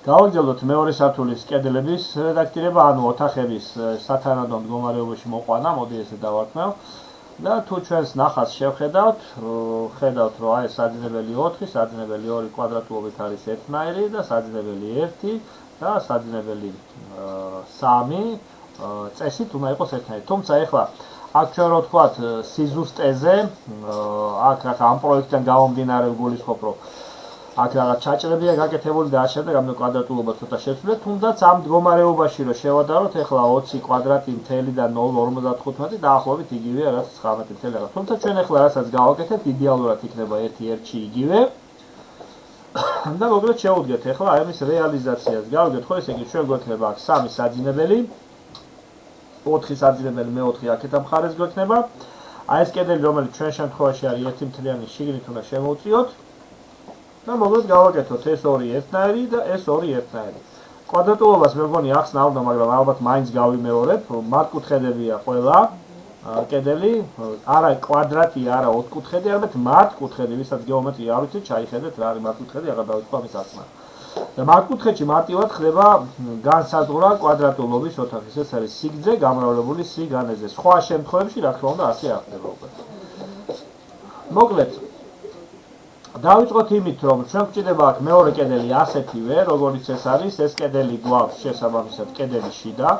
გავაგრძელოთ მეორე სართულის კედლების რედაქტირება, ანუ ოთახების სათანადო მდგომარეობაში მოყვანა, მოდი ესე დავარქმევ. და თუ ჩვენს ნახას შევხედავთ, ხედავთ, რომ აი საძინებელი 4, საძინებელი 2 კვადრატულობით არის ერთნაირი და საძინებელი 1 და საძინებელი 3 წესით უნდა იყოს ერთნაირი. თუმცა ეხლა აქ ჩვენ რო ვთქვათ სიზუსტეზე, აქ რა ამ პროექტიდან გამომდინარე გულისხმობ, რომ აქ რაღაც ჩაჭრებია გაკეთებული და ამ შემდეგ ამ კვადრატულობა ცოტა შეცვლეთ, თუნდაც ამ მდგომარეობაში რომ შევადაროთ, ეხლა 20 კვადრატი მთელი და 0.55 დაახლოებით იგივეა, რაც 19 მთელი რაღაც. თუმცა ჩვენ ეხლა რასაც გავაკეთებთ, იდეალურად იქნება 1-1-ში იგივე. და მოკლედ შევუდგეთ ეხლა აი ამის რეალიზაციას. გავიგეთ ხო, ესე იგი ჩვენ გვექნება აქ 3 საძინებელი, 4 საძინებელი, მე-4 აქეთ ამ მხარეს გვექნება. აი ეს კედელი, რომელიც ჩვენ შემთხვევაში არის 1 მთლიანი, შიგნით უნდა შემოვწიოთ. და მოკლედ გავაკეთოთ ეს 2 ერთნაირი და ეს 2 ერთნაირი. კვადრატულობას მე მგონი ახსნა უნდა, მაგრამ ალბათ მაინც გავიმეორებ, რომ მართკუთხედებია ყველა კედელი, არა კვადრატი, არა ოთხკუთხედი, არამედ მართკუთხედი, ვისაც გეომეტრია არ ვიცით, ჩაიხედეთ რა არის მართკუთხედი, აღარ დავიწყო ამის ახსნა. და მართკუთხედში მარტივად ხდება განსაზღვრა კვადრატულობის ოთახის, ეს არის სიგრძე გამრავლებული სიგანეზე. სხვა შემთხვევებში რა თქმა უნდა ასე არ ხდება უკვე. მოკლედ დავიწყოთ იმით, რომ ჩვენ გვჭირდება აქ მეორე კედელი ასეთივე, როგორც ეს არის, ეს კედელი გვაქვს შესაბამისად კედელი შიდა.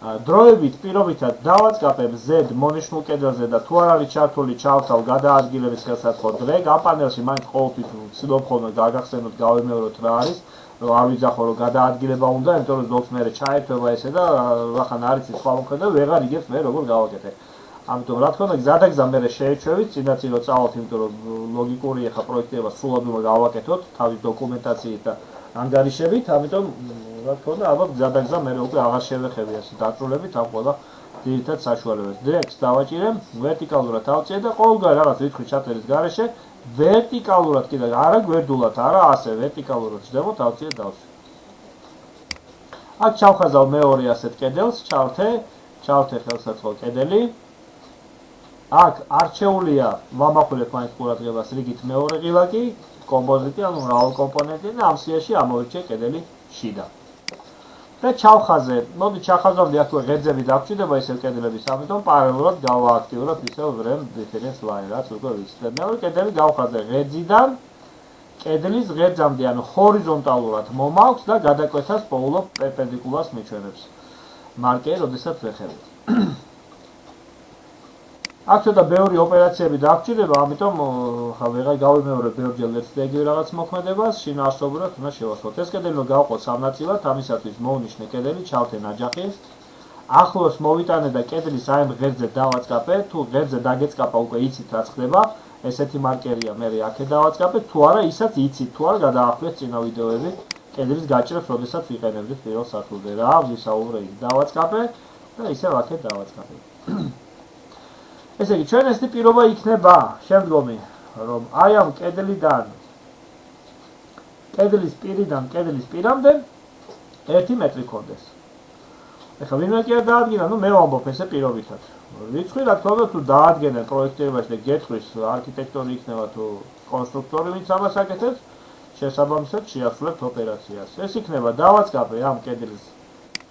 დროებით პირობითად დავაწყაპებ Z მონიშნულ კედელზე და თუ არ არის ჩართული ჩავთავ გადაადგილების ხელსაწყო დღე, ამ პანელში მაინც ყოველთვის ვცდილობ ხოლმე გაგახსენოთ, გავიმეოროთ რა არის, რომ არ ვიძახო რომ გადაადგილება უნდა, იმიტომ რომ ზოგს მერე ჩაერთვება ესე და რახან არ იცით სხვა მომხდარ და ვეღარ იგებს მე როგორ გავაკეთე. ამიტომ რა თქმა უნდა გზადაგზა მერე შეეჩვევით, წინაც რო წავალთ, იმიტომ რომ ლოგიკური ახლა პროექტება სრულად უნდა გავაკეთოთ თავის დოკუმენტაციით და ანგარიშებით, ამიტომ რა თქმა უნდა ალბათ გზადაგზა მერე უკვე აღარ შევეხები ასე დაწვრილებით ამ ყველა ძირითად საშუალებას. Direct დავაჭირე, ვერტიკალურად ავწიე და ყოველგვარ რაღაც რიცხვის ჩაწერის გარეშე ვერტიკალურად კიდე არა გვერდულად, არა ასე ვერტიკალურად ჯდებოთ, ავწიე დავსვი. აქ ჩავხაზავ მეორე ასეთ კედელს, ჩავთე ხელსაწყო კედელი. აქ არჩეულია ვამახვილებ მაინც ყურადღებას რიგით მეორე ღილაკი, კომპოზიტი, ანუ მრავალ კომპონენტი და ამ სიაში ამოვირჩიე კედელი შიდა. და ჩავხაზე, მოდი ჩახაზავდი აქ ღერძები დაგჭირდება ისევ კედლების, ამიტომ პარალელურად გავააქტიურებ ისევ vrem reference line, რაც უკვე ვიცით. მეორე კედელი გავხაზე ღერძიდან კედლის ღერძამდე, ანუ ჰორიზონტალურად მომაქვს და გადაკვეთას პოულობ პერპენდიკულარს მიჩვენებს. მარკერი, როდესაც ვეხებით. აქ ცოტა ბევრი ოპერაციები დაგჭირდება, ამიტომ ხა ვეღარ გავიმეორებ ბევრჯერ ერთ და იგივე რაღაც მოქმედებას, შინაარსობრივად უნდა შევასრულოთ. ეს კედელი რომ გავყოთ სამნაწილად, ამისათვის მოვნიშნე კედელი, ჩავთე ნაჯახი. ახლოს მოვიტანე და კედლის აი ამ ღერძზე დავაწყაპე, თუ ღერძზე დაგეწყაპა უკვე იცით რაც ხდება, ესეთი მარკერია, მე აქეთ დავაწყაპე, თუ არა ისაც იცით, თუ არა გადაახვიეთ წინა ვიდეოები კედლის გაჭრებს, როდესაც ვიყენებდით პირველ სართულზე. რა ვისაუბრე იქ დავაწყაპე და ისევ აქეთ დავაწყაპე. ესე იგი, ჩვენ ესეთი პირობა იქნება შემდგომი, რომ აი ამ კედლიდან კედლის პირიდან კედლის პირამდე 1 მეტრი ქონდეს. ეხლა ვინმე კი არ დაადგინა, მე ვამბობ ესე პირობითად. რიცხვი რა თქმა უნდა თუ დაადგენენ პროექტირებაში და გეტყვის არქიტექტორი იქნება თუ კონსტრუქტორი, ვინც ამას აკეთებს, შესაბამისად შეასრულებთ ოპერაციას. ეს იქნება დავაწყაპე ამ კედლის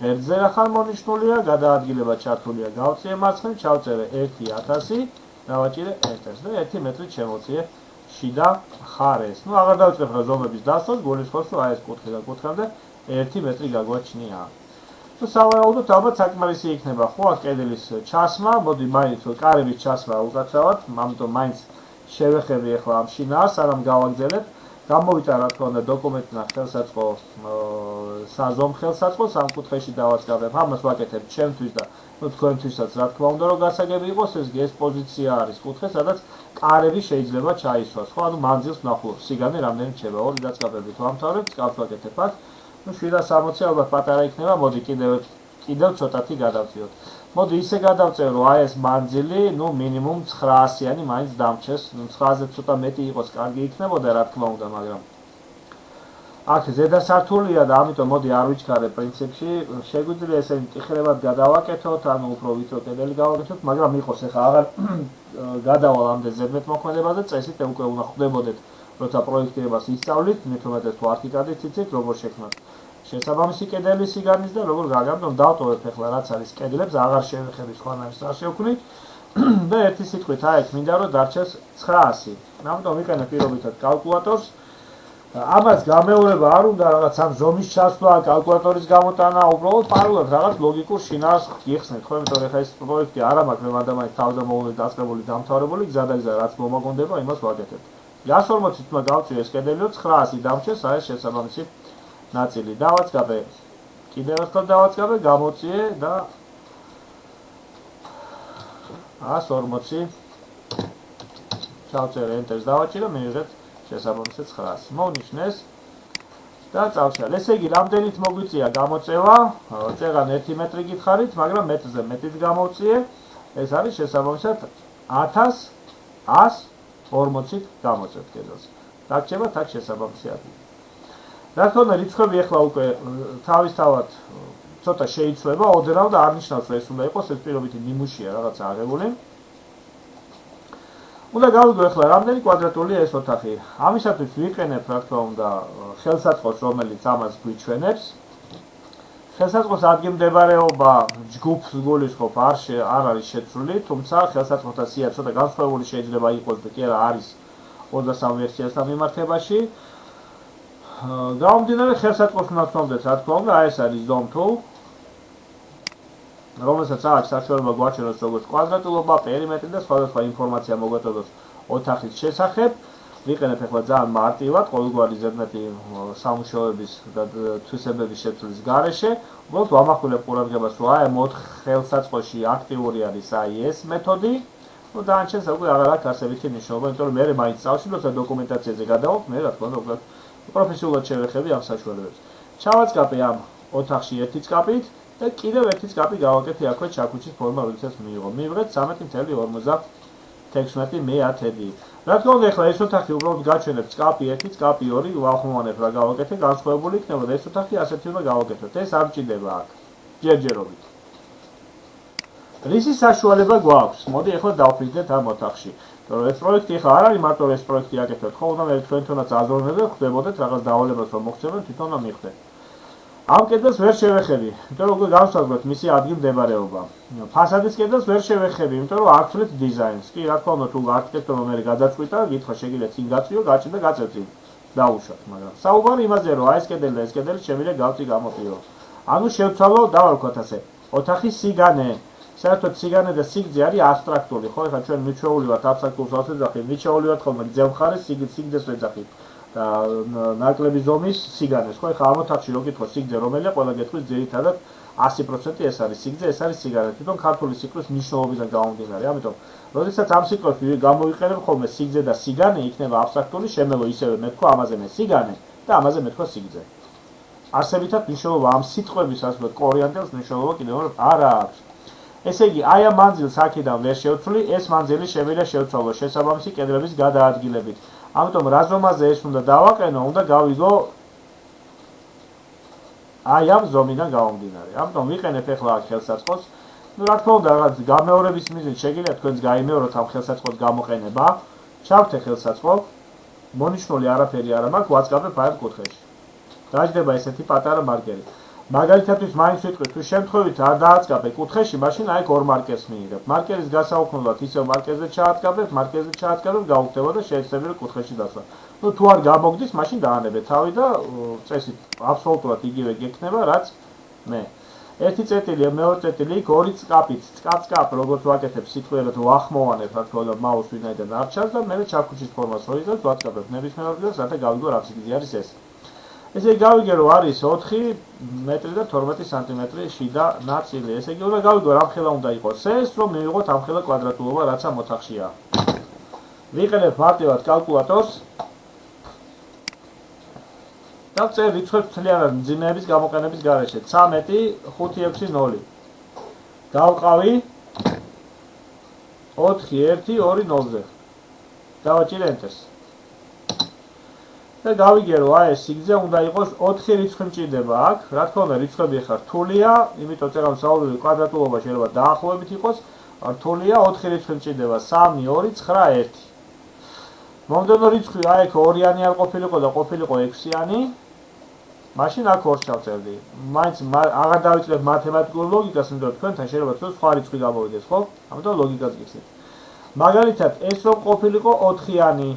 ღერძზე ახალ მონიშნულია, გადაადგილება ჩართულია, გავწიე მარცხნივ, ჩავწერე 1000, დავაჭირე enter და 1 მეტრით შემოწიე შიდა ხარეს. აღარ დავიწყებ რა ზომების დასვას, გულისხმობს რომ აი ეს კუთხე და კუთხემდე 1 მეტრი გაგვაჩნია. სავარაუდოდ ალბათ საკმარისი იქნება ხო აქ კედლის ჩასმა, მოდი მაინც კარების ჩასმა უკაცრავად, ამიტომ მაინც შევეხები ახლა ამ შინაარს, არამ გავაგზელებ. გამოვიტან რა თქმა უნდა დოკუმენტიდან ხელსაწყო საზომ ხელსაწყო სამკუთხედში დავაწყობებ. ამას ვაკეთებ ჩემთვის და თქვენთვისაც რა თქმა უნდა რომ გასაგები იყოს, ეს პოზიცია არის კუთხე, სადაც კარები შეიძლება ჩაისვას. ხო, ანუ მანძილს ვნახულობ, სიგანე რამდენი რჩება, 2 დაწყებებით ვამთავრებ, კალს ვაკეთებ აქ. 760 ალბათ პატარა იქნება, მოდი კიდევ ცოტათი გადავწიოთ. მოდი ისე გადავწევ, რომ აი ეს მანძილი, მინიმუმ 900-იანი მაინც დამრჩეს, 900-ზე ცოტა მეტი იყოს, კარგი იქნებოდა, რა თქმა უნდა, მაგრამ აქ ზედა სართულია და ამიტომ მოდი არ ვიჩქარებ პრინციპში, შეგვიძლია ესენი ტიხრებად გადავაკეთოთ, ანუ უფრო ვიწრო კედელი გავაკეთოთ, მაგრამ იყოს ახლა აღარ გადავალ ამდენ ზედმეტ მოქმედებაზე, წესით უკვე უნდა ხვდებოდეთ, როცა პროექტირებას ისწავლით, მithumetes თუ ArchiCAD-ით იცით, როგორ შექმნათ შესაბამისი კედელი სიგანის და როგორ გაგამდონ დავტოვებ ახლა რაც არის კედლებს აღარ შევეხები სხვანაირს არ შევქმნით და ერთი სიტყვით აი აქ მინდა რომ დარჩეს 900. ამიტომ ვიყენებ პირობითად კალკულატორს. ამას გამეორება არ უნდა რაღაც ამ ზომის ჩასვლა, კალკულატორის გამოტანა, უბრალოდ პარალელურად რაღაც ლოგიკურ შინაარს გიხსნით, ხო, იმიტომ რომ ეხლა ეს პროექტი არ ამაქვს მე მანდამაინც თავდამოყოლი დაწყებული დამთავრებული, გზა და გზა რაც მომაგონდება, იმას ვაკეთებ. 140 თმა გავწვი ეს კედელი 900 დამრჩეს აი ეს შესაბამისი ნაწილი. დავაწყაბე, კიდევ ერთხელ დავაწყაბე, გამოწიე და 140 ჩავწერე ენტერს დავაჭირე, მივიღეთ შესაბამისად 900. მოვნიშნეს და წავშალ. ესე იგი, რამდენით მოგვიწია გამოწევა? წეღან 1 მეტრი გითხარით, მაგრამ მეტრზე მეტიც გამოვწიე. ეს არის შესაბამისად 1140-ით გამოწევთ კედელს. დაგჭება თაქ შესაბამისი ადგილი. რა თქმა უნდა, რიცხვები ახლა უკვე თავისთავად ცოტა შეიცვლება, ოდნავ და არ ნიშნავს რომ ეს უნდა იყოს, ეს პირობითი ნიმუშია რაღაცა აღებული. უნდა გავიგო ახლა რამდენი კვადრატულია ეს ოთახი. ამისათვის ვიყენებ რა თქმა უნდა ხელსაწყოს, რომელიც ამას გვიჩვენებს. ხელსაწყოს ადგილმდებარეობა ჯგუფს გულისხმობ არ არის შეცვლილი, თუმცა ხელსაწყოთა სია ცოტა განსხვავებული შეიძლება იყოს და კი არა არის 23 ვერსიასთან მიმართებაში. გამომდინარე ხელსაწყოს უნდა ვცნობდეთ რა თქმა უნდა, აი ეს არის zoom tool. რომელსაც აქვს საშუალება გვაჩვენოს როგორც კვადრატულობა, პერიმეტრი და სხვადასხვა ინფორმაცია მოგვეტყოდოს ოთახის შესახებ. ვიყენებ ახლა ძალიან მარტივად ყოველგვარი ზედმეტი სამუშაოების და თვისებების შეცვლის გარეშე. უბრალოდ ვამახვილებ ყურადღებას, რომ აი ამ 4 ხელსაწყოში აქტიური არის აი ეს მეთოდი. ნუ დანარჩენს უკვე აღარ აქვს არსებითი მნიშვნელობა, იმიტომ რომ მე მაინც წავში, როცა დოკუმენტაციაზე გადავალ, მე რა თქმა უნდა პროფესიულად შევეხები ამ საშუალებებს. ჩავაწყაპე ამ ოთახში ერთი წკაპით და კიდევ ერთი წკაპი გავაკეთე აქვე ჩაქუჩის ფორმა, როდესაც მიიღო. მივიღეთ 13.56 მეათედი. რა თქმა უნდა, ახლა ეს ოთახი უბრალოდ გაჩვენებ წკაპი 1, წკაპი 2, ვახმოვანებ რა გავაკეთე, განსხვავებული იქნება და ეს ოთახი ასეთი უნდა გავაკეთოთ. ეს არ ჭირდება აქ. ჯერჯერობით. რისი საშუალება გვაქვს? მოდი ახლა დავფიქრდეთ ამ ოთახში. რომ ეს პროექტი ახლა არ არის მარტო ეს პროექტი აკეთოთ, ხო, უნდა მე თქვენთანაც აზროვნებდეთ, ხვდებოდეთ რაღაც დავალებას რომ მოხსენებთ, თვითონ რომ მიხდეთ. ამ კედელს ვერ შევეხები, იმიტომ რომ უკვე განსაზღვრეთ მისი ადგილმდებარეობა. ფასადის კედელს ვერ შევეხები, იმიტომ რომ არ ვცვლით დიზაინს. კი, რა თქმა უნდა, თუ არქიტექტორმა მე გადაწყვიტა, გითხრა შეგიძლიათ წინ გაწვიო, გაჭირდა გაწევწინ. დაუშვათ, მაგრამ საუბარი იმაზე, რომ აი ეს კედელი და ეს კედელი შემიძლია გავწი გამოტიო. ანუ შევცვალო, დავარქვათ ასე, ოთახის სიგანე. საერთოდ სიგანე და სიგრძე არის აბსტრაქტული, ხო? ეხლა ჩვენ მიჩვეული ვართ აბსტრაქტულს ვეძახით, მიჩვეული ვართ ხოლმე გრძელ მხარეს სიგრძეს ვეძახით. და ნაკლები ზომის სიგანეს, ხო? ეხლა ამ ოთახში რო გითხო სიგრძე რომელია, ყველა გეტყვის ძირითადად 100% ეს არის სიგრძე, ეს არის სიგანე. თვითონ ქართული სიტყვის მნიშვნელობიდან გამომდინარე. ამიტომ, როდესაც ამ სიტყვას გამოვიყენებ ხოლმე სიგრძე და სიგანე, იქნება აბსტრაქტული, შემეძლო ისევე მეთქვა ამაზე მე სიგანე და ამაზე მეთქვა სიგრძე. არსებითად მნიშვნელობა ამ სიტყვების ასე ვთქვათ, კორიანდელს მნიშვნელობა კიდევ არ აქვს. ესე იგი, აი ამ მანძილს აქედან ვერ შევცვლი, ეს მანძილი შემიძლია შევცვალო შესაბამისი კედლების გადაადგილებით. ამიტომ რა ზომაზე ეს უნდა დავაყენო, უნდა გავიგო აი ამ ზომიდან გამომდინარე. ამიტომ ვიყენებ ახლა აქ ხელსაწყოს. ნუ რა თქმა უნდა, რაღაც გამეორების მიზნით შეგიძლიათ თქვენც გაიმეოროთ ამ ხელსაწყოს გამოყენება. ჩავთე ხელსაწყო, მონიშნული არაფერი არ მაქვს, ვაწყაბებ აი ამ კუთხეში. დაждდება ესეთი პატარა მარკერი. მაგალითადvis მაინც ვიტყვი, თუ შემთხვევით არ დააწყაბე კუთხეში, მაშინ აი 2 მარკერს მიიღებ. მარკერის გასაუქმებლად ისევ მარკერზე ჩააწყაბებ, გავუხდება და შეიძლება კუთხეში დასვა. ნუ თუ არ გამოგდის, მაშინ დაანებე თავი და წესით აბსოლუტურად იგივე გექნება, რაც მე. ერთი წერტილი, მეორე წერტილი, იქ 2 წკაპით, წკაპ, როგორც ვაკეთებ, სიტყვიერად ვახმოვანებ, რა თქმა უნდა, მაუს ვინაიდან არ ჩანს და მე ჩაქუჩის ფორმას როისაც ვაწყაბებ ნებისმიერ ადგილას, რათა გავიგო რა სიგრძე არის ეს. ესე იგი გავიგე რომ არის 4 მეტრი და 12 სანტიმეტრი შიდა ნაწილი. ესე იგი უნდა გავიგო რამხელა უნდა იყოს ეს, რომ მივიღოთ ამხელა კვადრატულობა, რაც ამ ოთახშია. ვიყენებ მარტივად კალკულატორს. და წერ რიცხვებს მთლიანად მძიმეების გამოყენების გარეშე 13 5 6 0. გავყავი 4 1 2 0-ზე. დავაჭირე ენტერს. და გავიგე რომ აი ეს სიგრძე უნდა იყოს 4 რიცხვი მჭირდება აქ. რა თქმა უნდა, რიცხვები ახლა რთულია, იმიტომ წეგან საუბარი კვადრატულობა შეიძლება დაახლოებით იყოს, რთულია 4 რიცხვი მჭირდება 3 2 9 1. მომდენო რიცხვი აი აქ ორიანი არ ყოფილიყო და ყოფილიყო 6-იანი. მაშინ აქ 2-ს ჩავწერდი. მაინც აღარ დავიწყებ მათემატიკურ ლოგიკას, იმიტომ რომ თქვენთან შეიძლება თქოს სხვა რიცხვი გამოვიდეს, ხო? ამიტომ ლოგიკას გიხსნით. მაგალითად, ეს რომ ყოფილიყო 4-იანი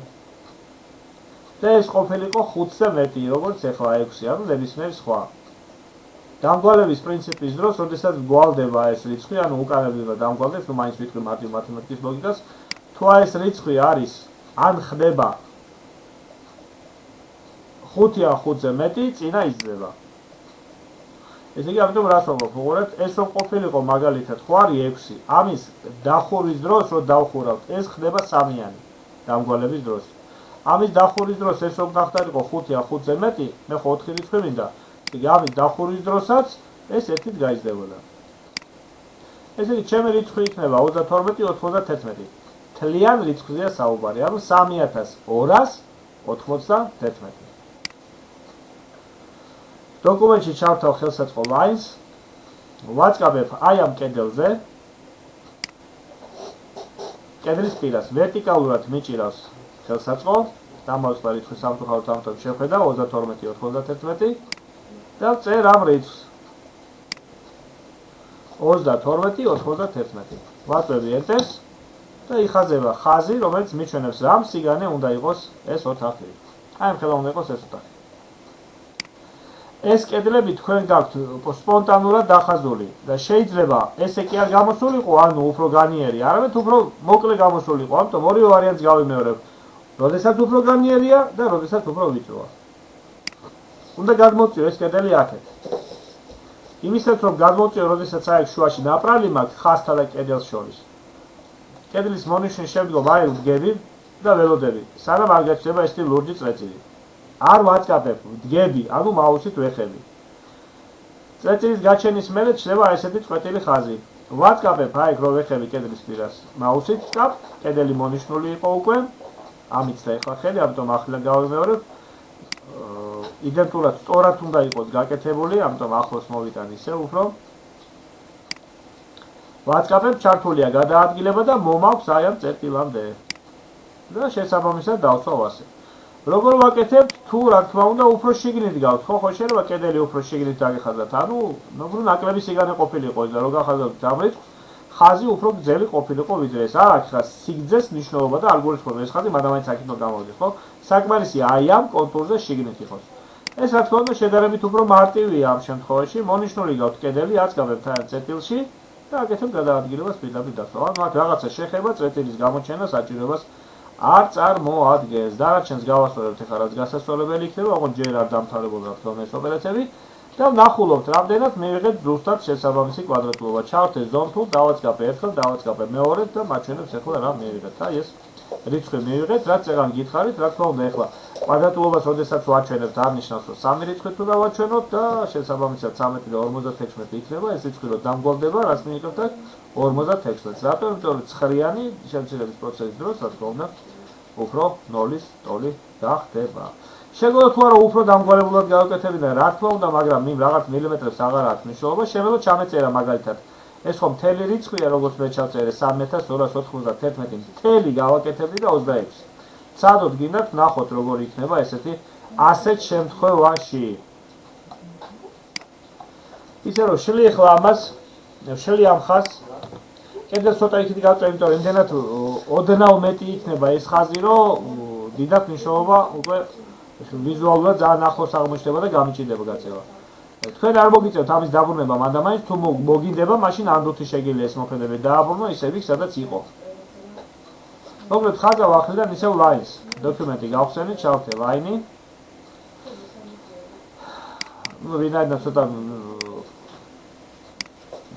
და ეს ყოფილიყო 5-ზე მეტი, როგორც ახლა 6, ანუ ნებისმიერი სხვა. დამგვალების პრინციპის დროს, როდესაც გვალდება ეს რიცხვი, ანუ უკანები უნდა დამგვალდეს, ნუ მაინც ვიტყვი მარტივ მათემატიკის ლოგიკას, თუ ეს რიცხვი არის ან ხდება 5-ან 5-ზე მეტი, წინა იზრდება. ესე იგი, ამიტომ რას ვამბობ, უყურებთ, ეს რომ ყოფილიყო მაგალითად 5-6, ამის დახურვის დროს, რომ დავხურავთ, ეს ხდება 3-იანი დამგვალების დროს. ამის დახურვის დროს ეს რომ გახდარიყო 5-ან 5-ზე მეტი, მე 4 რიცხვი მინდა. ესე იგი, ამის დახურვის დროსაც ეს 1-ით გაიზრდებოდა. ესე იგი, ჩემი რიცხვი იქნება 32-91. თლიან რიცხვზეა საუბარი, ანუ 3291. დოკუმენტში ჩავთავ ხელსაწყო ლაინს, ვაწყაბებ აი ამ კედელზე, კედლის პირას ვერტიკალურად მიჭირავს ხელსაწყო, დამავწყდა რიცხვი სამწუხაროდ ამიტომ შევხედა 32-91 და წერ ამ რიცხვს 32-91. ვაწვევი ენტერს და იხაზება ხაზი, რომელიც მიჩვენებს რამ სიგანე უნდა იყოს ეს ოთახი. აი ამ ხელა უნდა იყოს ეს ოთახი. ეს კედლები თქვენ გაქვთ სპონტანურად დახაზული და შეიძლება ესე კი არ გამოსულიყო, ანუ უფრო განიერი, არამედ უფრო მოკლე გამოსულიყო, ამიტომ ორი ვარიანტს გავიმეორებ. როდესაც უფრო განიერია და როდესაც უფრო ვიწროა. უნდა გადმოწიო ეს კედელი აქეთ. იმისაც რომ გადმოწიო, როდესაც აი შუაში ნაპრალი მაქვს ხაზთა და კედელს შორის. კედლის მონიშნის შემდგომ აი ვდგები და ველოდები, სანამ არ გაჩნდება ეს ლურჯი წრეწირი. არ ვაწყაბებ, ვდგები, ანუ მაუსით ვეხები. წრეწირის გაჩენის მერე ჩნდება ესეთი წყვეტილი ხაზი. ვაწყაბებ აი რო ვეხები კედლის პირას, მაუსით ვსკავ, კედელი მონიშნული იყო უკვე. ამიც და ეხლა ხელი, ამიტომ ახლა გავიმეორებ. იდენტურად სწორად უნდა იყოს გაკეთებული, ამიტომ ახლოს მოვიტან ისე უფრო. ვაწყაბებ ჩართულია გადაადგილება და მომაქვს აი ამ წერტილამდე. და შესაბამისად დავსვავ ასე. როგორ ვაკეთებთ, თუ რა თქმა უნდა უფრო შიგნით გავთ, ხო შეიძლება კედელი უფრო შიგნით დაგეხაზათ, ანუ ნუ ნაკლები სიგანე ყოფილიყო და რო გახაზავთ ამ რიცხვს, ხაზი უფრო გრძელი ყოფილიყო ვიდრე ეს. არ აქვს ხაზს სიგრძეს მნიშვნელობა და ალგორითმով ეს ხაზი მადამაინც აქ უნდა გამოვიდეს, ხო? საკმარისია აი ამ კონტურზე შიგნით იყოს. ეს რა თქმა უნდა შედარებით უფრო მარტივია ამ შემთხვევაში, მონიშნული გაქვთ კედელი, აწყაბებთ აი წერტილში და აკეთებთ გადაადგილებას პირდაპირ დასვლა. ანუ აქ რაღაცა შეხება წერტილის გამოჩენა საჭიროებას არ წარმოადგენს. დანარჩენს გავასწორებთ ახლა რაც გასასწორებელი იქნება, ოღონდ ჯერ არ დამთავრებულა თქო ეს ოპერაციები და ვნახულობთ რამდენად მივიღეთ ზუსტად შესაბამისი კვადრატულობა. ჩავთე ზონთულ, დავაწყაბე ერთხელ, დავაწყაბე მეორედ და მაჩვენებს ახლა რა მივიღეთ. აი ეს რიცხვი მივიღეთ, რაც წეგან გითხარით, რა თქმა უნდა ახლა კვადრატულობას როდესაც ვაჩვენებთ, არ ნიშნავს რომ 3 რიცხვით უნდა ვაჩვენოთ და შესაბამისად 13 და 56 იქნება ეს რიცხვი რომ დამგვალდება, რაც მივიღებთ აქ 56-ს. რატომ? იმიტომ რომ 9-იანი შემცირების პროცესის დროს რა თქმა უნდა უფრო 0-ის ტოლი გახდება. შეგიძლიათ თუ არა უფრო დამგვალებულად გავაკეთებინა, რა თქმა უნდა, მაგრამ იმ რაღაც მილიმეტრებს აღარ აქვს მნიშვნელობა, შემიძლია ჩამეწერა მაგალითად. ეს ხომ მთელი რიცხვია, როგორც მე ჩავწერე 3291, მთელი გავაკეთებდი და 26. ცადოთ გინდათ ნახოთ როგორ იქნება ესეთი ასეთ შემთხვევაში. ისე რომ შლი ახლა ამას, შლი ამ ხაზს კიდევ ცოტა იქით გავწევ, იმიტომ რომ იმდენად ოდნავ მეტი იქნება ეს ხაზი, რომ დიდად მნიშვნელობა უკვე ვიზუალურად ძალიან ახლოს აღმოჩნდება და გამიჭირდება გაწევა. თქვენ არ მოგიწევთ ამის დაბრუნება, მანდამაინც თუ მოგინდება, მაშინ ანდუთი შეგიძლია ეს მოქმედებები დააბრუნო ისევ იქ, სადაც იყო. მოკლედ ხაზა ვახლიდან ისევ ლაინს. დოკუმენტი გავხსენით, ჩავთე ლაინი. ნუ ვინაიდან ცოტა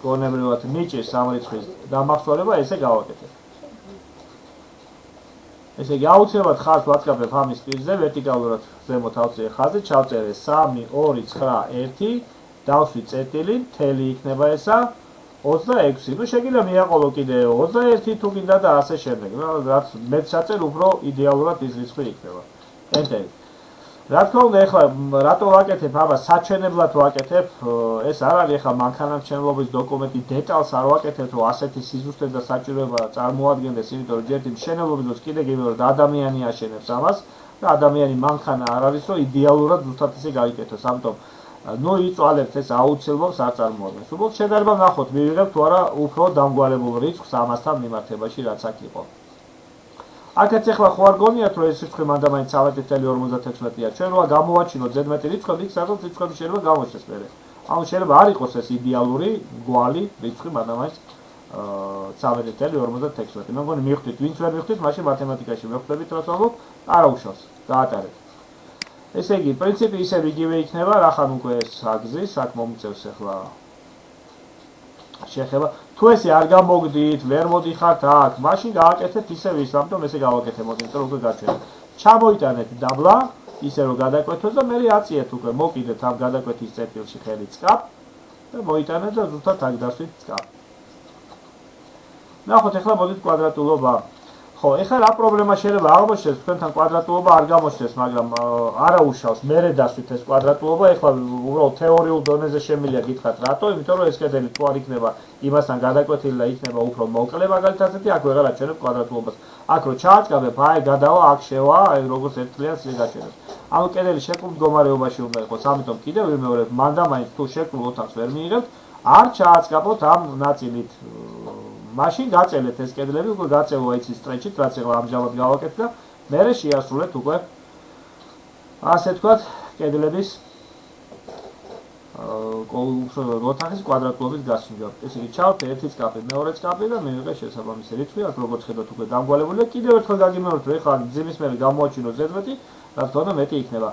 გონებრივად მიჭირს ამ რიცხვის დამახსოვრება, ესე გავაკეთებ. ესე იგი აუცილებლად ხაზს ვაწყაბებ ამის პირზე, ვერტიკალურად ზემოთ ავწიე ხაზი, ჩავწერე 3, 2, 9, 1, დავსვი წერტილი, მთელი იქნება ესა 26. ნუ შეგიძლია მიაყოლო კიდე 21 თუ გინდა და ასე შემდეგ. რაც მეც ჩაწერ, უფრო იდეალურად ის რიცხვი იქნება. ენტერი. რა თქმა უნდა, ეხლა რატო ვაკეთებ ამას, საჩვენებლად ვაკეთებ, ეს არ არის ეხლა მანქანათმშენებლობის დოკუმენტი, დეტალს არ ვაკეთებ, რომ ასეთი სიზუსტე და საჭიროება წარმოადგენდეს, იმიტომ რომ ჯერ იმ მშენებლობის დროს კიდე გიმეორებ ადამიანი აშენებს ამას, და ადამიანი მანქანა არ არის, რომ იდეალურად ზუსტად ისე გაიკეთოს. ამიტომ იწვალებთ ეს აუცილებლობს არ წარმოადგენს. უბრალოდ შედარება ნახოთ, მივიღებთ თუ არა უფრო დამგვარებულ რიცხვს ამასთან მიმართებაში, რაც აქ იყო. აქაც ახლა ხო არ გონიათ, რომ ეს რიცხვი მანდამაინც 9.56-ია. ჩვენ რა გამოვაჩინოთ ზედმეტი რიცხვები, იქ სადაც რიცხვები შეიძლება გამოჩნდეს მერე. ანუ შეიძლება არ იყოს ეს იდეალური გვალი რიცხვი მანდამაინც 9.56. მე მგონი მივხვდით, ვინც ვერ მივხვდით, მაშინ მათემატიკაში მივხვდებით, რა თქმა უნდა, არაუშავს, გაატარეთ. ესე იგი, პრინციპი ისევ იგივე იქნება, რახან უკვე ეს აგზის, აქ მომწევს ახლა შეხება. თუ ესე არ გამოგდით, ვერ მოდიხართ აქ, მაშინ გააკეთეთ ისევ ის, ამიტომ ესე გავაკეთებთ, იმიტომ რომ უკვე გაჩვენეთ. ჩამოიტანეთ დაბლა, ისე რომ გადაკვეთოს და მე აწიეთ უკვე, მოკიდეთ ამ გადაკვეთის წერტილში ხელი წკაპ და მოიტანეთ და ზუსტად აქ დასვით წკაპ. ნახოთ ახლა მოდით კვადრატულობა. ხო, ეხლა რა პრობლემა შეიძლება აღმოჩნდეს, თქვენთან კვადრატულობა არ გამოჩნდეს, მაგრამ არაუშავს, მერე დასვით ეს კვადრატულობა, ეხლა უბრალოდ თეორიულ დონეზე შემიძლია გითხრათ რატო, იმიტომ რომ ეს კედელი თუ არ იქნება იმასთან გადაკვეთილი და იქნება უფრო მოკლე, მაგალითად ასეთი, აქ ვეღარ აჩვენებ კვადრატულობას. აქ რო ჩააწყაბებ, აი გადავა, აქ შევა, აი როგორც ერთლიანს ისე გაჩვენებ. ანუ კედელი შეკლულ მდგომარეობაში უნდა იყოს, ამიტომ კიდევ ვიმეორებ, მანდამაინც თუ შეკლულ ოთახს ვერ მიიღებთ, არ ჩააწყაბოთ ამ ნაწილით. მაშინ გაწელეთ ეს კედლები, უკვე გაწევა იცი სტრეჩით, რაც ახლა ამჟამად გავაკეთე და მერე შეასრულეთ უკვე ასე თქვათ კედლების ოთახის კვადრატულობის გასინჯვა. ესე იგი ჩავთ ერთი წკაპი, მეორე წკაპი და მივიღე შესაბამისი რიცხვი, აქ როგორც ხედავთ უკვე დამგვალებული და კიდევ ერთხელ გაგიმეორებთ, რომ ეხლა ძიმის მერე გამოვაჩინოთ ზედმეტი, რა თქმა უნდა მეტი იქნება.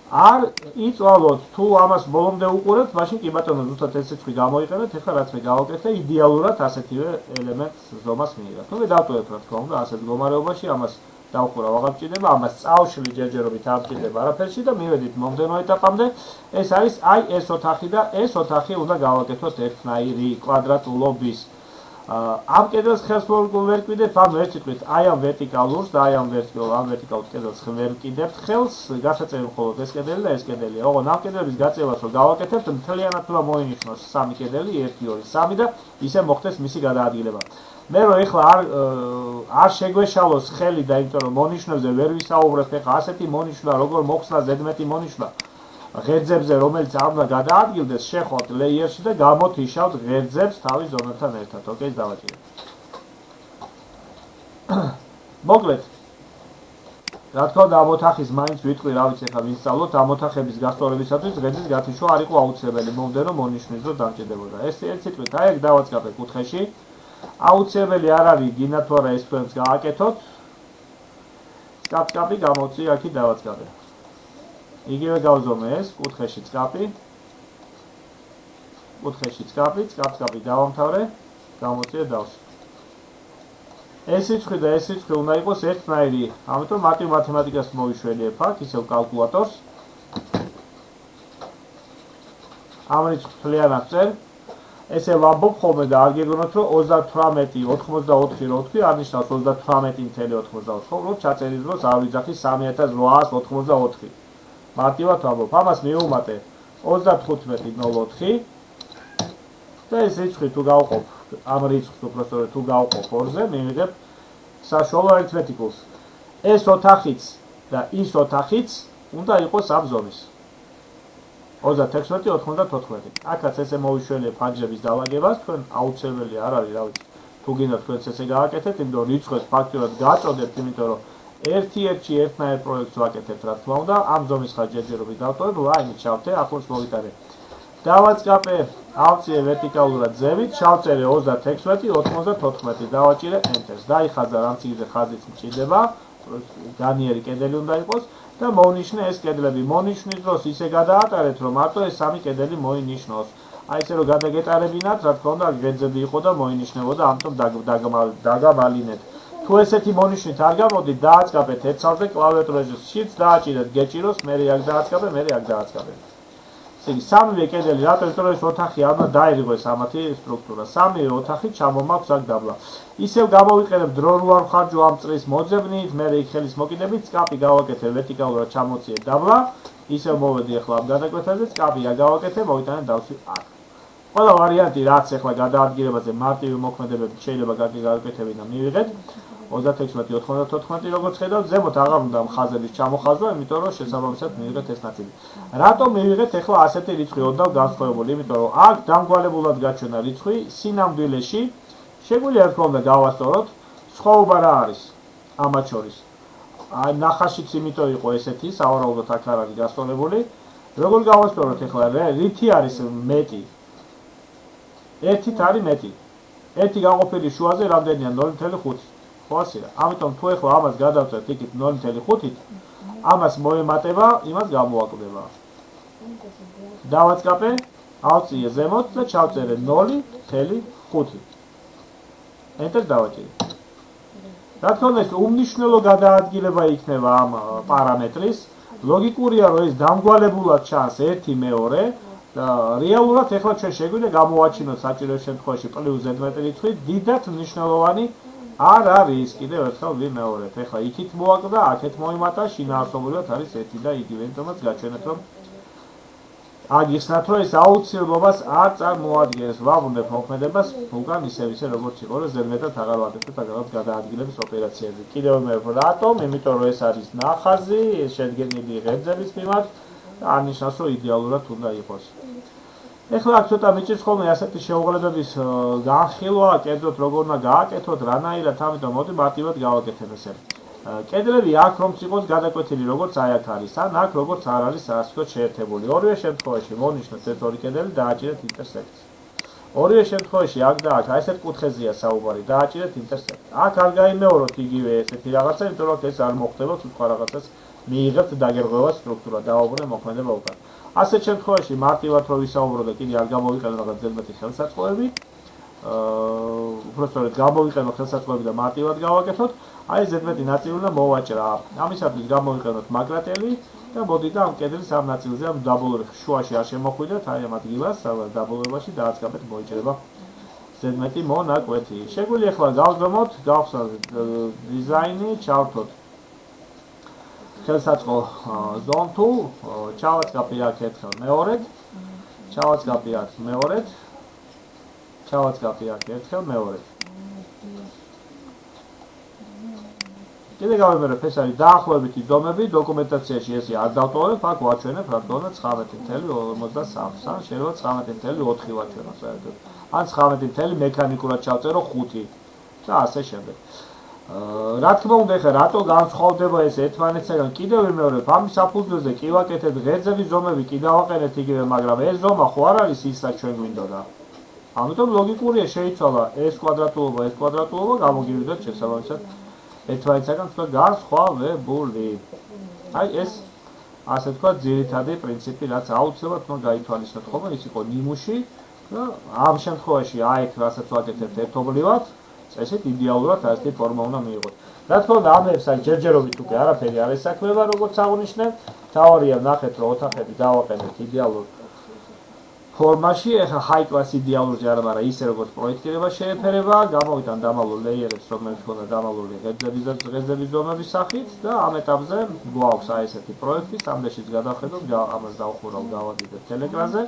არ იწვალოთ, თუ ამას ბოლომდე უყურებთ, მაშინ კი ბატონო ზუსტად ეს რიცხვი გამოიყენეთ, ეხლა რაც მე გავაკეთე, იდეალურად ასეთივე ელემენტს ზომას მიიღეთ. ნუ მე დავტოვებ რა თქმა უნდა ასეთ მდგომარეობაში, ამას დავხურავ, აღარ მჭირდება, ამას წავშლი ჯერჯერობით არ მჭირდება არაფერში და მივედით მომდენო ეტაპამდე. ეს არის აი ეს ოთახი და ეს ოთახი უნდა გავაკეთოთ ერთნაირი კვადრატულობის. ამ კედელს ხელს ვერ ვკიდებთ, ანუ ერთ სიტყვით, აი ამ ვერტიკალურს და აი ამ ვერტიკალურ კედელს ვერ ვკიდებთ ხელს, გასაწევი მხოლოდ ეს კედელი და ეს კედელია. ოღონდ ამ კედლების გაწევას რომ გავაკეთებთ, მთლიანად უნდა მოინიშნოს სამი კედელი, 1, 2, 3 და ისე მოხდეს მისი გადაადგილება. მე რომ ეხლა არ შეგვეშალოს ხელი და იმიტომ რომ მონიშნებზე ვერ ვისაუბრებ, ეხლა ასეთი მონიშნა, როგორ მოხსნა ზედმეტი მონიშნა ღერძებზე, რომელიც არ უნდა გადაადგილდეს, შეხოთ ლეიერში და გამოთიშავთ ღერძებს თავის ზონებთან ერთად. ოკეი, დავაჭირეთ. მოკლედ, რა თქმა უნდა, ამ ოთახის მაინც ვიტყვი, რა ვიცი, ახლა ვისწავლოთ, ამ ოთახების გასწორებისათვის ღერძის გათიშვა არ იყო აუცილებელი, მომდენო მონიშნის დრო დამჭირდებოდა. ეს ერთ სიტყვით, აი ეგ დავაწყაბე კუთხეში. აუცილებელი არ არის, გინდა თუ არა ეს თქვენს გააკეთოთ. წკაპ-წკაპი გამოვწი, აქი დავაწყაბე. იგივე გავზომე ეს, კუთხეში წკაპი, წკაპ-წკაპი დავამთავრე, გამოვწიე დავსვი. ეს რიცხვი და ეს რიცხვი უნდა იყოს ერთნაირი, ამიტომ მარტივ მათემატიკას მოვიშვენიებ აქ, ისევ კალკულატორს. ამ რიცხვს მთლიანად წერ. ესე ვამბობ ხოლმე და არ გეგონოთ, რომ 38, 84 რო ვთქვი, არ ნიშნავს 38.84, ხო, ჩაწერის დროს არ ვიძახი 3884. მარტივად ვამბობ, ამას მივუმატე 35.04 და ეს რიცხვი თუ გავყოფ, ამ რიცხვს უბრალოდ თუ გავყოფ 2-ზე, მივიღებ საშუალო არითმეტიკულს. ეს ოთახიც და ის ოთახიც უნდა იყოს ამ ზომის. 36-94. აქაც ესე მოვიშვენიებ ფანჯრების დაალაგებას, თქვენ აუცილებელი არ არის, რა ვიცი. თუ გინდა თქვენც ესე გააკეთეთ, იმიტომ რომ რიცხვებს ფაქტურად გაწოდებთ, იმიტომ რომ ერთ-ერთი ერთნაირ პროექტს ვაკეთებთ, რა თქმა უნდა, ამ ზომის ხარ ჯერჯერობით დავტოვებ, ლაინით ჩავთე, ახლოს მოვიტანე. დავაწყაბე, ავწიე ვერტიკალურად ზევით, ჩავწერე 36-94, დავაჭირე enter-ს. დაიხაზა რამ ციგზე ხაზიც მჭირდება, განიერი კედელი უნდა იყოს. და მოვნიშნე ეს კედლები. მონიშნის დროს ისე გადაატარეთ, რომ მარტო ეს სამი კედელი მოინიშნოს. აი ესე რომ გადაგეტარებინათ, რა თქმა უნდა, ღერძები იყო და მოინიშნებოდა, ამიტომ დაგამალინეთ. თუ ესეთი მონიშნით არ გამოდით, დააწყაბეთ ერთ ცალზე კლავიატურაში shift დააჭირეთ, გეჭიროს, მე აქ დააწყაბე, მე აქ დააწყაბე. ესე იგი, სამივე კედელი, რატო იმიტომ რომ ეს ოთახი არ უნდა დაირღვეს ამათი სტრუქტურა. სამივე ოთახი ჩამომაქვს აქ დაბლა. ისევ გამოვიყენებ დრო რო არ ხარჯო ამ წრის მოძებნით, მე იქ ხელის მოკიდებით, წკაპი გავაკეთე ვერტიკალურად ჩამოწიე დაბლა, ისევ მოვედი ახლა ამ გადაკვეთაზე, წკაპი აგავაკეთე, მოვიტანე დავსვი აქ. ყველა ვარიანტი, რაც ახლა გადაადგილებაზე მარტივი მოქმედებებით შეიძლება გააკეთებინა მივიღეთ. 36-94 როგორც ხედავთ, ზემოთ აღარ უნდა ხაზების ჩამოხაზვა, იმიტომ რომ შესაბამისად მივიღეთ ეს ნაწილი. რატომ მივიღეთ ახლა ასეთი რიცხვი ოდნავ განსხვავებული? იმიტომ რომ აქ დამგვალებულად გაჩვენა რიცხვი სინამდვილეში შეგვიძლია ერთხელ უნდა გავასწოროთ, სხვაობა რა არის ამათ შორის. აი ნახაშიც იმიტომ იყო ესეთი, სავარაუდოდ აქ არ არის გასწორებული. როგორ გავასწოროთ ახლა რითი არის მეტი? 1-ით არის მეტი. 1 გაყოფილი შუაზე რამდენია 0.5. ხო ასეა. ამიტომ თუ ახლა ამას გადავწერთ იქით 0.5-ით, ამას მოემატება, იმას გამოაკლდება. დავაწყაპე, ავწიე ზემოთ და ჩავწერე 0.5. enter დავაჭირე. რა თქმა უნდა, ეს უმნიშვნელო გადაადგილება იქნება ამ პარამეტრის. ლოგიკურია, რომ ეს დამგვალებულად ჩანს 1-2 და რეალურად ახლა ჩვენ შეგვიძლია გამოვაჩინოთ საჭირო შემთხვევაში პლუს ზედმეტი რიცხვი, დიდად მნიშვნელოვანი არ არის. კიდევ ერთხელ ვიმეორებ. ახლა იქით მოაკლდა, აქეთ მოიმატა, შინაარსობრივად არის ერთი და იგივე, თუმცა გაჩვენეთ, რომ აგიხსნათ, რომ ეს აუცილებლობას არ წარმოადგენს. ვაბრუნებ მოქმედებას უკან ისევ როგორც იყო, რომ ზედმეტად აღარ ვაკეთებ აგრად გადაადგილების ოპერაციებზე. კიდევ ვიმეორებ, რატომ? იმიტომ რომ ეს არის ნახაზი, ეს შედგენილი ღერძების მიმართ და არნიშნავს, რომ იდეალურად უნდა იყოს. ეხლა აქ ცოტა მიჭირს ხოლმე ასეთი შეუღლებების განხილვა, კერძოდ როგორ უნდა გააკეთოთ, რანაირად, ამიტომ მოდი მარტივად გავაკეთებ ესე. კედლები აქ რომც იყოს გადაკვეთილი, როგორც აი აქ არის, ან აქ როგორც არ არის ასე ვთქვათ შეერთებული. ორივე შემთხვევაში მონიშნოთ ეს ორი კედელი და დააჭირეთ ინტერსექტს. ორივე შემთხვევაში აქ და აქ, აი ესეთ კუთხეზეა საუბარი, დააჭირეთ ინტერსექტს. აქ არ გაიმეოროთ იგივე ესეთი რაღაცა, იმიტომ რომ ეს არ მოხდება, სხვა რაღაცას მიიღებთ დაგერღვევას სტრუქტურა, დავაბრუნე მოქმედება უკან. ასეთ შემთხვევაში მარტივად რო ვისაუბროთ და კიდე არ გამოვიყენო რაღაც ზედმეტი ხელსაწყოები, უბრალოდ გამოვიყენო ხელსაწყოები და მარტივად გავაკეთოთ, აი ზედმეტი ნაწილი უნდა მოვაჭრა. ამისათვის გამოვიყენოთ მაგრატელი და მოდი და ამ კედლის ამ ნაწილზე ამ დაბოლოების შუაში არ შემოხვიდეთ, აი ამ ადგილას დაბოლოებაში დააწყაბეთ მოიჭრება ზედმეტი მონაკვეთი. შეგვიძლია ახლა გავზომოთ, გავხსნათ დიზაინი, ჩავთოთ ხელსაწყო zone to, ჩავაწყაპე აქ ერთხელ მეორედ, ჩავაწყაპე აქ მეორედ, ჩავაწყაპე აქ ერთხელ მეორედ. კიდე გავიმეორებ, ეს არის დაახლოებითი ზომები, დოკუმენტაციაში ესე არ დავტოვებ, აქ ვაჩვენებ რა თქმა უნდა 19.53, ან შეიძლება 19.4 ვაჩვენო საერთოდ. ან 19 მექანიკურად ჩავწერო 5 და ასე შემდეგ. რა თქმა უნდა, ხა რატო განსხვავდება ეს ერთმანეთსაგან? კიდევ ვიმეორებ, ამის საფუძველზე კი ვაკეთებ ღერძების ზომები, კი დავაყენეთ იგივე, მაგრამ ეს ზომა ხო არ არის ის, რაც ჩვენ გვინდოდა. ამიტომ ლოგიკურია შეიცვალა ეს კვადრატულობა, გამოგივიდეთ შესაბამისად ერთმანეთსაგან თქვა განსხვავებული. აი ეს ასე თქვა ძირითადი პრინციპი, რაც აუცილებლად უნდა გაითვალისწინოთ ხოლმე, ის იყო ნიმუში და ამ შემთხვევაში აი ეს რასაც ვაკეთებთ ერთობლივად, წესით იდეალურად ასეთი ფორმა უნდა მიიღოთ. რა თქმა უნდა, ამებს აი ჯერჯერობით უკვე არაფერი არ ესაქმება, როგორც აღნიშნე. თავარია ნახეთ, რომ ოთახები დავაყენეთ იდეალურ ფორმაში, ეხლა high class იდეალურზე არა, მაგრამ ისე როგორც პროექტირება შეეფერება, გამოვიტან დამალულ ლეიერებს, რომელთაც ჰქონდა დამალული ღერძების ზომების სახით და ამ ეტაპზე გვაქვს აი ესეთი პროექტი, სამდეშიც გადავხედოთ, ამას დავხურავ, გავადიდებ ტელეკრანზე.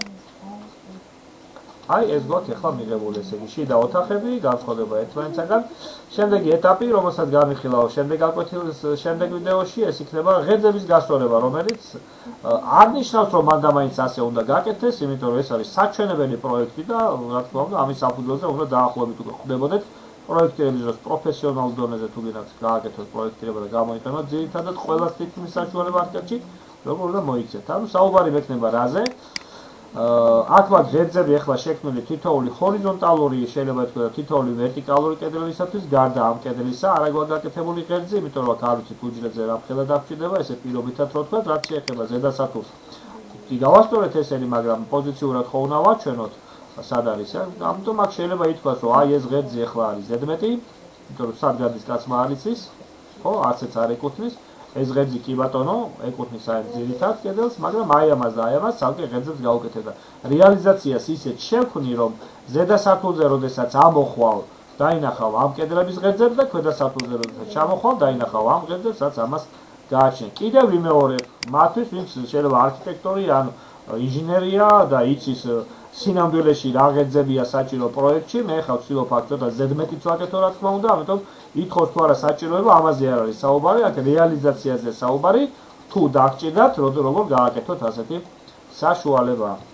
აი ეს გვაქვს ახლა მიღებული, ესე იგი შიდა ოთახები, განსხვავდება ერთმანეთსაგან. შემდეგი ეტაპი, რომელსაც გამიხილავ შემდეგ ვიდეოში, ეს იქნება ღერძების გასწორება, რომელიც არ ნიშნავს, რომ მან და მაინც ასე უნდა გაკეთდეს, იმიტომ რომ ეს არის საჩვენებელი პროექტი და რა თქმა უნდა, ამის საფუძველზე უნდა დაახლოებით უკვე ხვდებოდეთ პროექტირების დროს პროფესიონალ დონეზე თუ გინდათ გააკეთოთ პროექტირება და გამოიყენოთ ძირითადად ყველა თითქმის საშუალო მარკეტში, როგორ უნდა მოიქცეთ. ანუ საუბარი მექნება რაზე? აქ მაგ ღერძები ახლა შექმნილი თითოეული ჰორიზონტალური, შეიძლება ითქვას და თითოეული ვერტიკალური კედლისათვის გარდა ამ კედლისა არ აქვს გაკეთებული ღერძი, იმიტომ რომ აქ არ ვიცით უჯრედზე რა ფრთხილად დაგჭირდება, ესე პირობითად რო ვთქვათ, რაც შეეხება ზედასათურს. კი გავასწორეთ ესენი, მაგრამ პოზიციურად ხო უნდა ვაჩვენოთ, სად არის. ამიტომ აქ შეიძლება ითქვას, რომ აი ეს ღერძი ახლა არის ზედმეტი, იმიტომ რომ სად გადის კაცმა არ იცის, ხო, არცეც არ ეკუთვნის. ეს ღერძი კი ბატონო, ეკუთვნის აი ძირითად კედელს, მაგრამ აი ამას და აი ამას ცალკე ღერძებს გავუკეთებ და რეალიზაციას ისეთ შევქმნი, რომ ზედა სართულზე როდესაც ამოხვალ, დაინახავ ამ კედლების ღერძებს და ქვედა სართულზე როდესაც ჩამოხვალ, დაინახავ ამ ღერძებს, რაც ამას გააჩნია. კიდევ ვიმეორებ, მათთვის ვინც შეიძლება არქიტექტორი ან ინჟინერია და იცის სინამდვილეში რა ღერძებია საჭირო პროექტში, მე ხა ვცდილობ აქ ცოტა ზედმეტიც ვაკეთო რა თქმა უნდა, ამიტომ ითხოვს თუ არა საჭიროება, ამაზე არ არის საუბარი, აქ რეალიზაციაზე საუბარი, თუ დაგჭირდათ, როგორ გააკეთოთ ასეთი საშუალება.